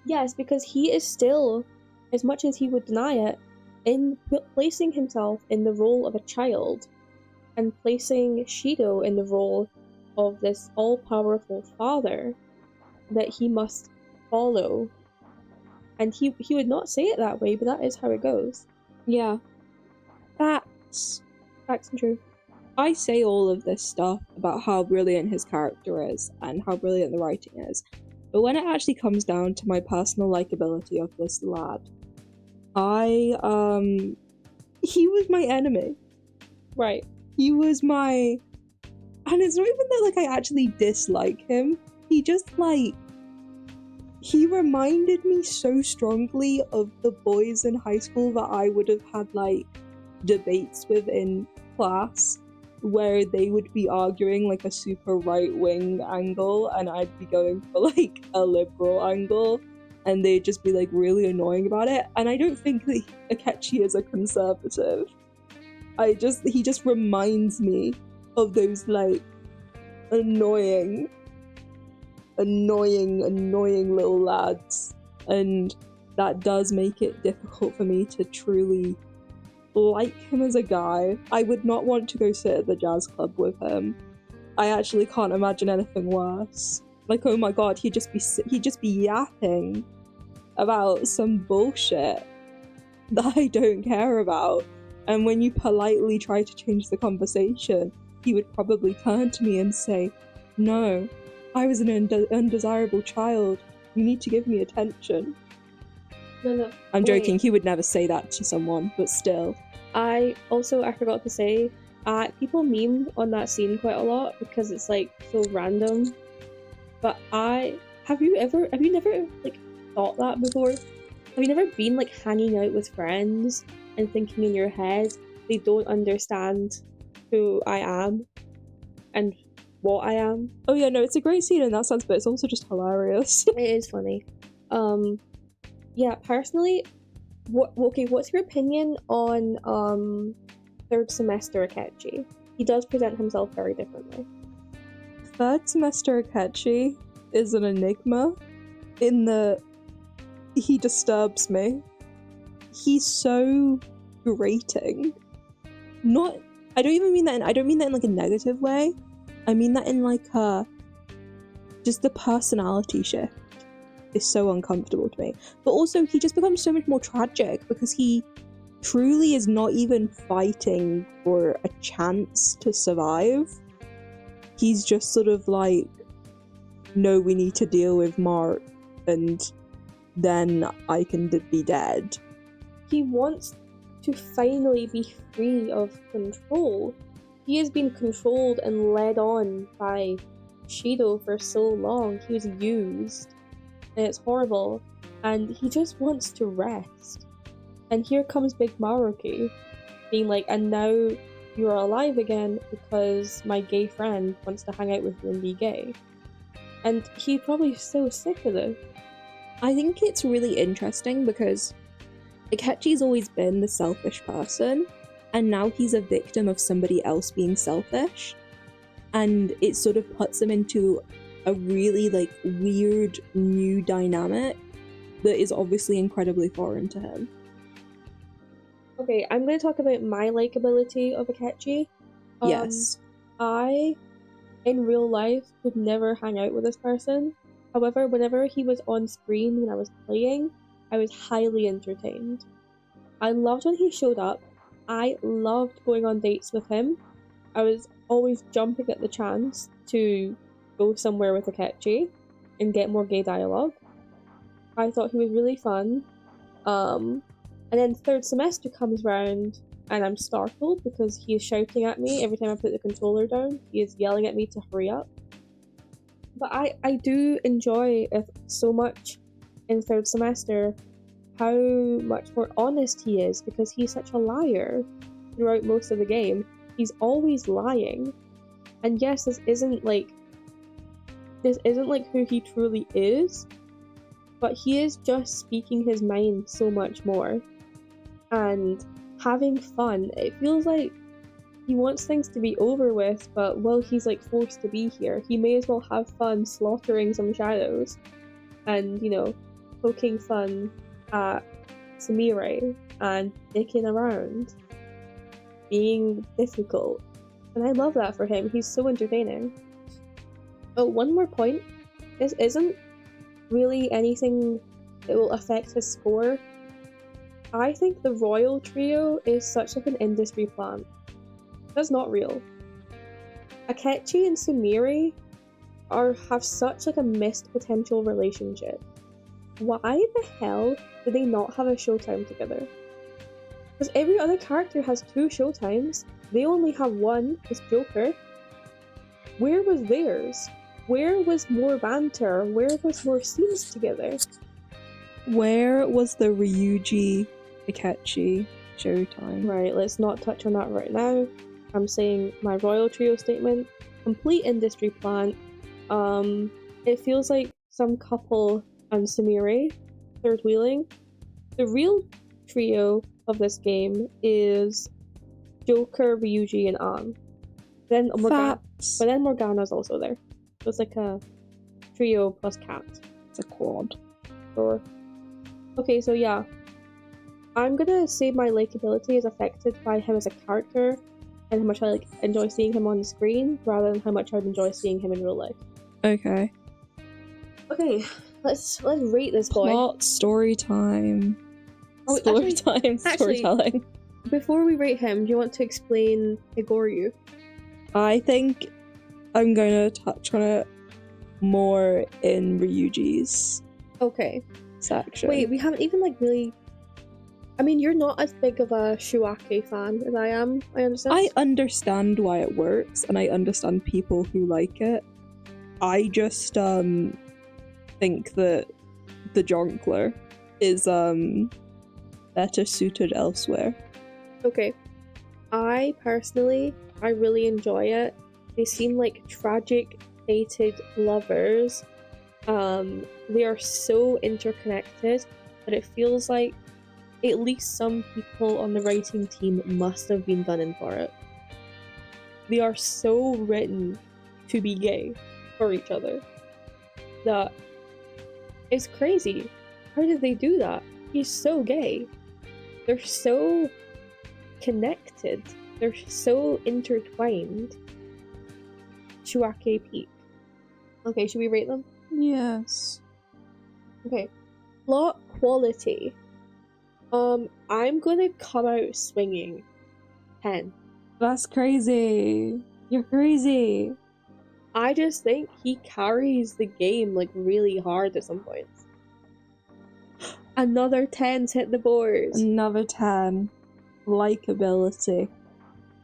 Yes, because he is still, as much as he would deny it, in placing himself in the role of a child and placing Shido in the role of this all-powerful father that he must follow. And he would not say it that way, but that is how it goes. Yeah. Facts and truth. I say all of this stuff about how brilliant his character is and how brilliant the writing is, but when it actually comes down to my personal likability of this lad, he was my enemy. Right. He was my... And it's not even that, like, I actually dislike him. He just, like... He reminded me so strongly of the boys in high school that I would have had, like, debates with in class, where they would be arguing, like, a super right-wing angle, and I'd be going for, like, a liberal angle, and they'd just be, like, really annoying about it. And I don't think that Akechi is a conservative. He just reminds me of those, like, annoying little lads, and that does make it difficult for me to truly like him as a guy. I would not want to go sit at the jazz club with him. I actually can't imagine anything worse. Like, oh my god, he'd just be yapping about some bullshit that I don't care about, and when you politely try to change the conversation, he would probably turn to me and say, "No, I was an undesirable child. You need to give me attention." No. I'm joking, he would never say that to someone, but still. I forgot to say, people meme on that scene quite a lot because it's, like, so random. But have you never, like, thought that before? Have you never been, like, hanging out with friends and thinking in your head, they don't understand who I am and what I am? Oh yeah, no, it's a great scene in that sense, but it's also just hilarious. It is funny. Yeah, personally, what's your opinion on third semester Akechi? He does present himself very differently. Third semester Akechi is an enigma in that he disturbs me. He's so grating. I don't mean that in like a negative way. I mean that in like just the personality shift is so uncomfortable to me. But also he just becomes so much more tragic because he truly is not even fighting for a chance to survive. He's just sort of like, no, we need to deal with Mark and then I can be dead. He wants to finally be free of control. He has been controlled and led on by Shido for so long. He was used, and it's horrible, and he just wants to rest. And here comes Big Maruki, being like, and now you are alive again because my gay friend wants to hang out with you and be gay. And he's probably so sick of this. I think it's really interesting because Akechi's always been the selfish person, and now he's a victim of somebody else being selfish, and it sort of puts him into a really, like, weird new dynamic that is obviously incredibly foreign to him. Okay, I'm going to talk about my likability of Akechi. Yes. I, in real life, would never hang out with this person. However, whenever he was on screen when I was playing, I was highly entertained. I loved when he showed up. I loved going on dates with him. I was always jumping at the chance to go somewhere with Akechi and get more gay dialogue. I thought he was really fun. And then third semester comes round and I'm startled because he is shouting at me every time I put the controller down. He is yelling at me to hurry up. But I do enjoy it so much in third semester how much more honest he is, because he's such a liar throughout most of the game. He's always lying. And yes, this isn't like who he truly is, but he is just speaking his mind so much more and having fun. It feels like he wants things to be over with, but while he's like forced to be here, he may as well have fun slaughtering some shadows and, you know, poking fun at Sumire and dicking around, being difficult. And I love that for him. He's so entertaining. Oh, one more point. This isn't really anything that will affect his score. I think the royal trio is such like an industry plant. That's not real. Akechi and Sumire have such like a missed potential relationship. Why the hell did they not have a showtime together? Because every other character has 2 showtimes. They only have one, as Joker. Where was theirs? Where was more banter? Where was more scenes together? Where was the Ryuji Akechi showtime? Right, let's not touch on that right now. I'm saying my royal trio statement. Complete industry plant. It feels like some couple and Sumire third wheeling. The real trio of this game is Joker, Ryuji, and An. Then Morgana's also there. So it's like a trio plus cat. It's a quad. Sure. Okay, so yeah. I'm gonna say my likability is affected by him as a character and how much I like enjoy seeing him on the screen rather than how much I'd enjoy seeing him in real life. Okay. Okay, let's rate this boy. Plot, story time. Oh, Story time, storytelling. Before we rate him, do you want to explain Igoryu? I think I'm going to touch on it more in Ryuji's Okay. section. Wait, we haven't even like really... I mean, you're not as big of a Shuake fan as I am, I understand. I understand why it works, and I understand people who like it. I just think that the Jonkler is better suited elsewhere. Okay. I really enjoy it. They seem like tragic, fated lovers. They are so interconnected that it feels like at least some people on the writing team must have been gunning for it. They are so written to be gay for each other that it's crazy. How did they do that? He's so gay. They're so connected. They're so intertwined. Shuake peak. Okay, should we rate them? Yes. Okay. Plot quality. I'm gonna come out swinging. 10. That's crazy. You're crazy. I just think he carries the game like really hard at some points. Another 10's hit the boards. Another 10. Likability.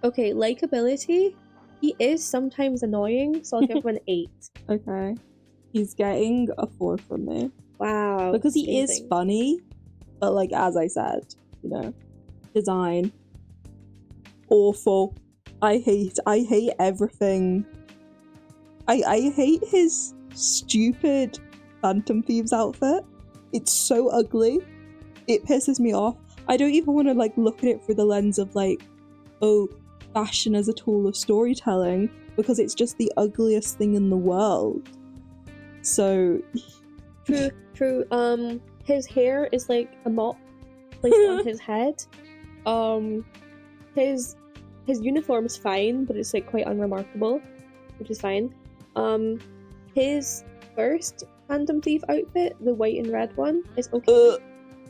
Okay, likability. He is sometimes annoying, so I'll give him an 8. Okay. He's getting a 4 from me. Wow. Because he is amazing. funny, but like as I said, you know, design. Awful. I hate everything. I hate his stupid Phantom Thieves outfit. It's so ugly. It pisses me off. I don't even want to like look at it through the lens of like, oh, fashion as a tool of storytelling, because it's just the ugliest thing in the world. So True. His hair is like a mop placed on his head. His uniform's fine, but it's like quite unremarkable, which is fine. His first Phantom Thief outfit, the white and red one, is okay.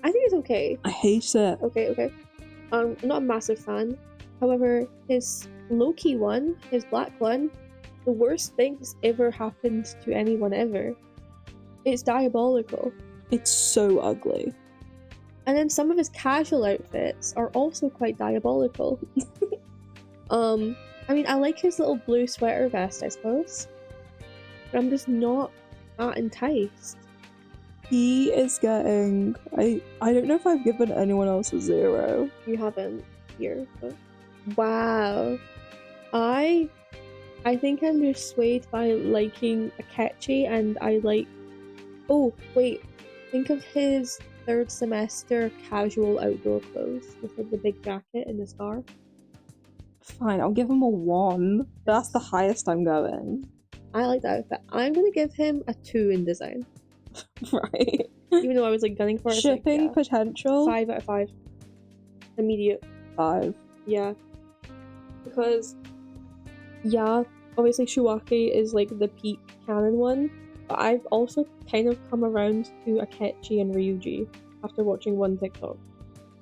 I think it's okay. I hate it. Okay. I'm not a massive fan. However, his Loki one, his black one, the worst things ever happened to anyone ever. It's diabolical. It's so ugly. And then some of his casual outfits are also quite diabolical. I mean, I like his little blue sweater vest, I suppose. I'm just not that enticed. He is getting... I don't know if I've given anyone else a 0. You haven't here, but wow. I think I'm just swayed by liking Akechi, and I like... Oh, wait. Think of his 3rd semester casual outdoor clothes with like the big jacket and the scarf. Fine, I'll give him a 1. That's the highest I'm going. I like that outfit. I'm gonna give him a 2 in design. Right. Even though I was like gunning for it. Shipping like, potential? 5 out of 5. Immediate. 5. Yeah. Because, yeah, obviously Shuwake is like the peak canon one, but I've also kind of come around to Akechi and Ryuji after watching one TikTok.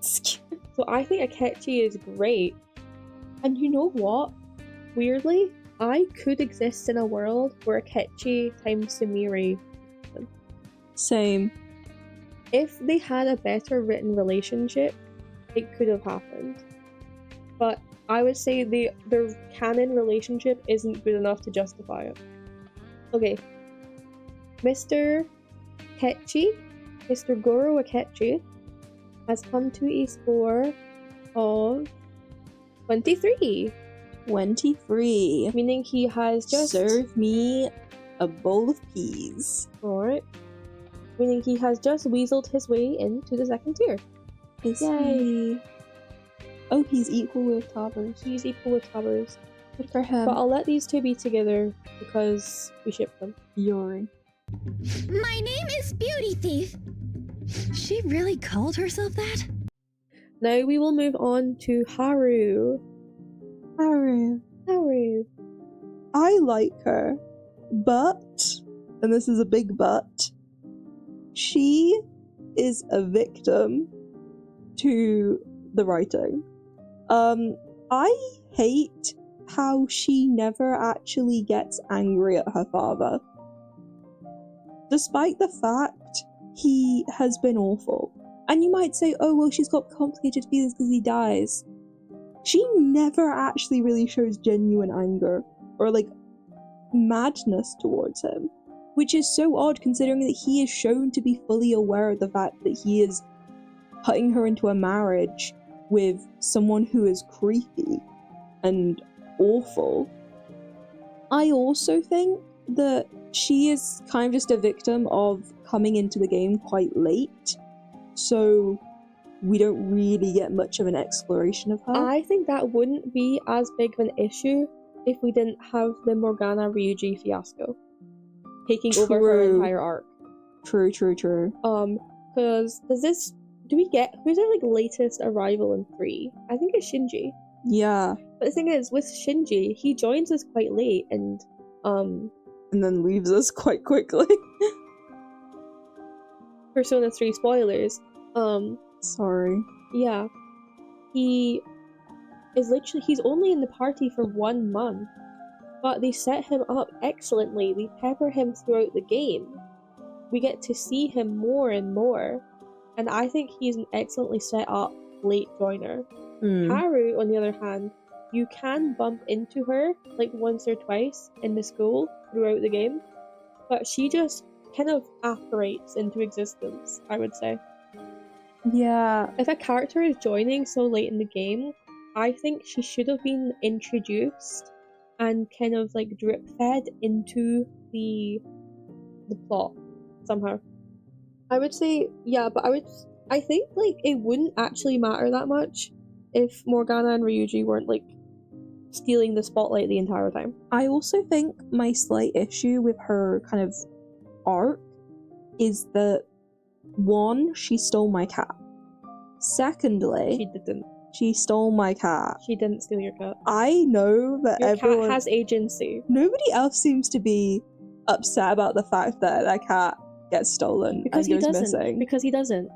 So I think Akechi is great. And you know what? Weirdly, I could exist in a world where Akechi times Sumire. Same. If they had a better written relationship, it could have happened. But I would say their canon relationship isn't good enough to justify it. Okay. Mr. Goro Akechi, has come to a score of 23. 23. Meaning he has just... Serve me a bowl of peas. Alright. Meaning he has just weaseled his way into the 2nd tier. Is Yay. he? Oh, he's equal with Tabers. He's equal with Tabers. Good for him. But I'll let these two be together because we ship them. Yori. My name is Beauty Thief. She really called herself that? Now we will move on to Haru. Haru. I like her, but, and this is a big but, she is a victim to the writing. I hate how she never actually gets angry at her father. Despite the fact he has been awful. And you might say, oh well, she's got complicated feelings because he dies. She never actually really shows genuine anger or like madness towards him, which is so odd considering that he is shown to be fully aware of the fact that he is putting her into a marriage with someone who is creepy and awful. I also think that she is kind of just a victim of coming into the game quite late, so we don't really get much of an exploration of her. I think that wouldn't be as big of an issue if we didn't have the Morgana Ryuji fiasco taking over her entire arc. True. Because who's our like latest arrival in 3? I think it's Shinji. Yeah. But the thing is, with Shinji, he joins us quite late and then leaves us quite quickly. Persona 3 spoilers. Sorry. Yeah. He's only in the party for 1 month, but they set him up excellently. They pepper him throughout the game. We get to see him more and more, and I think he's an excellently set up late joiner. Haru, on the other hand, you can bump into her like once or twice in the school throughout the game, but she just kind of apparates into existence, I would say. Yeah. If a character is joining so late in the game, I think she should have been introduced and kind of like drip fed into the plot somehow. I would say, yeah, but I think like it wouldn't actually matter that much if Morgana and Ryuji weren't like stealing the spotlight the entire time. I also think my slight issue with her kind of arc is that, one, she stole my cat. Secondly, She didn't. she stole my cat. She didn't steal your cat. I know that Your everyone... cat has agency. Nobody else seems to be upset about the fact that their cat gets stolen Because and he goes doesn't. missing. Because he doesn't.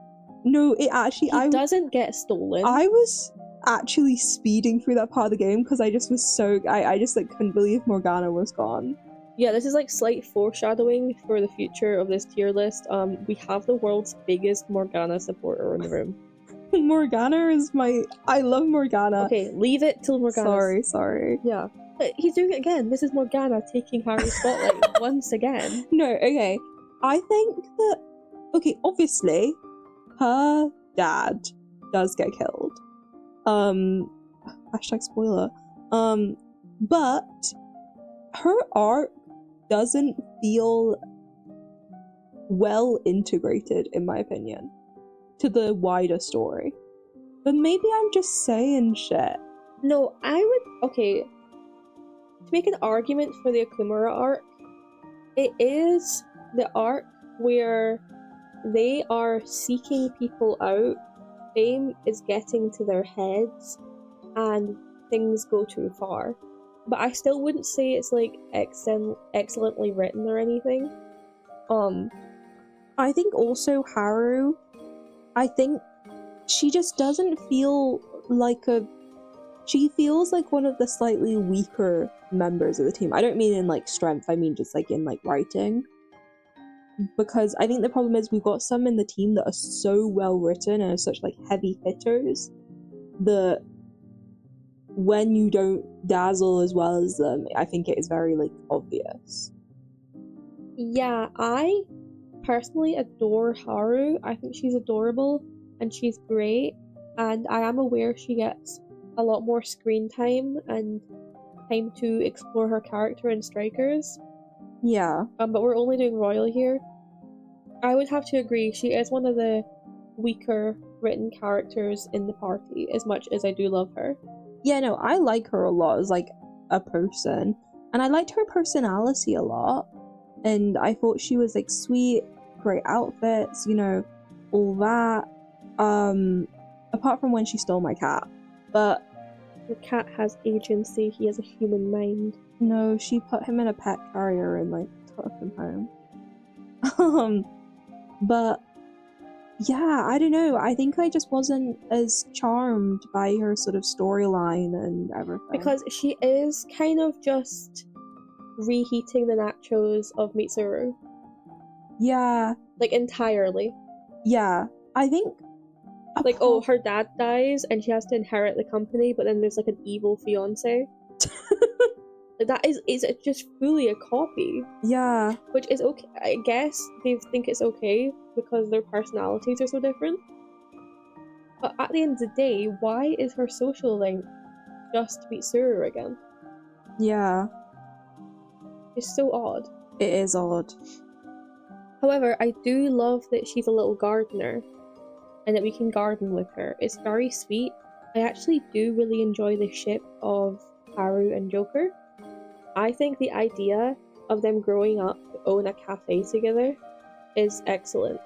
No, it actually... He doesn't get stolen. I was actually speeding through that part of the game because I just was so... I just like couldn't believe Morgana was gone. Yeah, this is like slight foreshadowing for the future of this tier list. We have the world's biggest Morgana supporter in the room. Morgana is my... I love Morgana. Okay, leave it till Morgana. Sorry. Yeah. But he's doing it again. This is Morgana taking Haru's spotlight once again. No, okay. I think that, okay, obviously, her dad does get killed. Hashtag spoiler. But her arc doesn't feel well integrated, in my opinion, to the wider story. But maybe I'm just saying shit. No, I would... Okay. To make an argument for the Akumura arc, it is the arc where they are seeking people out, fame is getting to their heads, and things go too far. But I still wouldn't say it's like excellently written or anything. I think also Haru, I think she just doesn't feel like she feels like one of the slightly weaker members of the team. I don't mean in like strength, I mean just like in like writing. Because I think the problem is we've got some in the team that are so well written and are such like heavy hitters that when you don't dazzle as well as them, I think it is very like obvious. Yeah, I personally adore Haru. I think she's adorable and she's great, and I am aware she gets a lot more screen time and time to explore her character in Strikers. Yeah. But we're only doing Royal here. I would have to agree, she is one of the weaker written characters in the party, as much as I do love her. Yeah, no, I like her a lot as like a person, and I liked her personality a lot, and I thought she was like sweet, great outfits, you know, all that. Apart from when she stole my cat, but Your cat has agency, he has a human mind. no, she put him in a pet carrier and like took him home. But yeah, I don't know. I think I just wasn't as charmed by her sort of storyline and everything. Because she is kind of just reheating the nachos of Mitsuru. Yeah, Like, entirely. yeah. I think Like, oh, her dad dies and she has to inherit the company, but then there's like an evil fiance. That is just fully a copy. yeah, Which is okay. I guess they think it's okay because their personalities are so different. But at the end of the day, why is her social link just to meet Suru again? yeah. It's so odd. It is odd. However, I do love that she's a little gardener and that we can garden with her. It's very sweet. I actually do really enjoy the ship of Haru and Joker. I think the idea of them growing up to own a cafe together is excellent.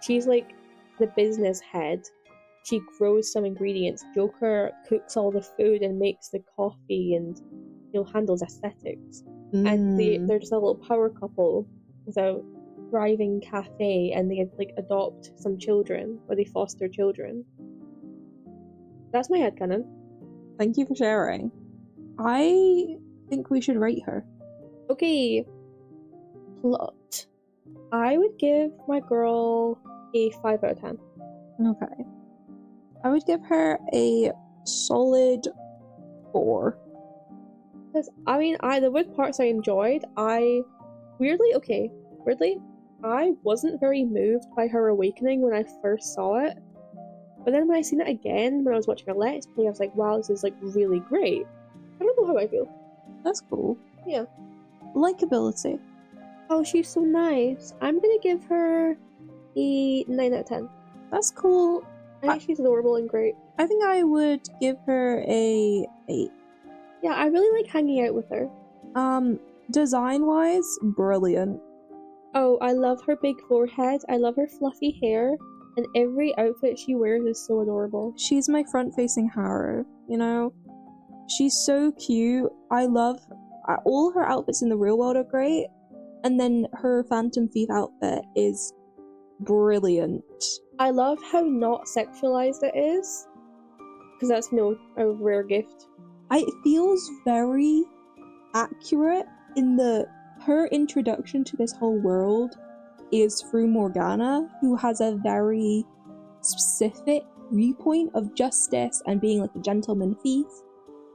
She's like the business head. She grows some ingredients. Joker cooks all the food and makes the coffee and, you know, handles aesthetics. And they're just a little power couple with a thriving cafe, and they like adopt some children, or they foster children. That's my headcanon. Thank you for sharing. I think we should rate her. Okay. Plot. I would give my girl a 5 out of 10. Okay. I would give her a solid 4. Because, I mean, the good parts I enjoyed, weirdly, I wasn't very moved by her awakening when I first saw it. But then when I seen it again, when I was watching her Let's Play, I was like, wow, this is like really great. I don't know how I feel. That's cool. Yeah. Likeability. Oh, she's so nice. I'm gonna give her a 9 out of 10. That's cool. I think she's adorable and great. I think I would give her a 8. Yeah, I really like hanging out with her. Design-wise, brilliant. Oh, I love her big forehead, I love her fluffy hair, and every outfit she wears is so adorable. She's my front-facing Haru, you know? She's so cute. I love... all her outfits in the real world are great, and then her Phantom Thief outfit is brilliant. I love how not sexualized it is, because that's, you know, a rare gift. It feels very accurate in her introduction to this whole world is through Morgana, who has a very specific viewpoint of justice and being like a gentleman thief.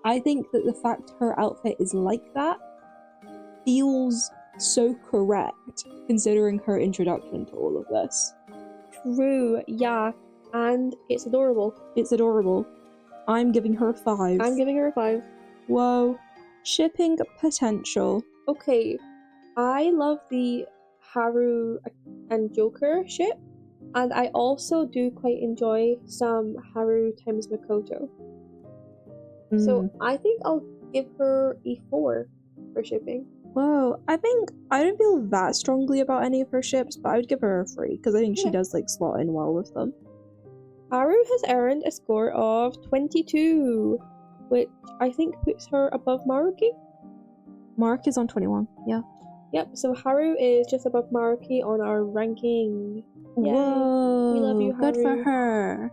I think that the fact her outfit is like that feels so correct considering her introduction to all of this. True, yeah. And it's adorable. It's adorable. I'm giving her 5. I'm giving her a 5. Whoa. Shipping potential. Okay, I love the Haru and Joker ship, and I also do quite enjoy some Haru times Makoto. So I think I'll give her a 4 for shipping. Whoa, I think I don't feel that strongly about any of her ships, but I would give her a 3 because I think she does like slot in well with them. Haru has earned a score of 22, which I think puts her above Maruki. Mark is on 21, yeah. Yep, so Haru is just above Maruki on our ranking. Yay. Whoa, We love you, good for Haru. her.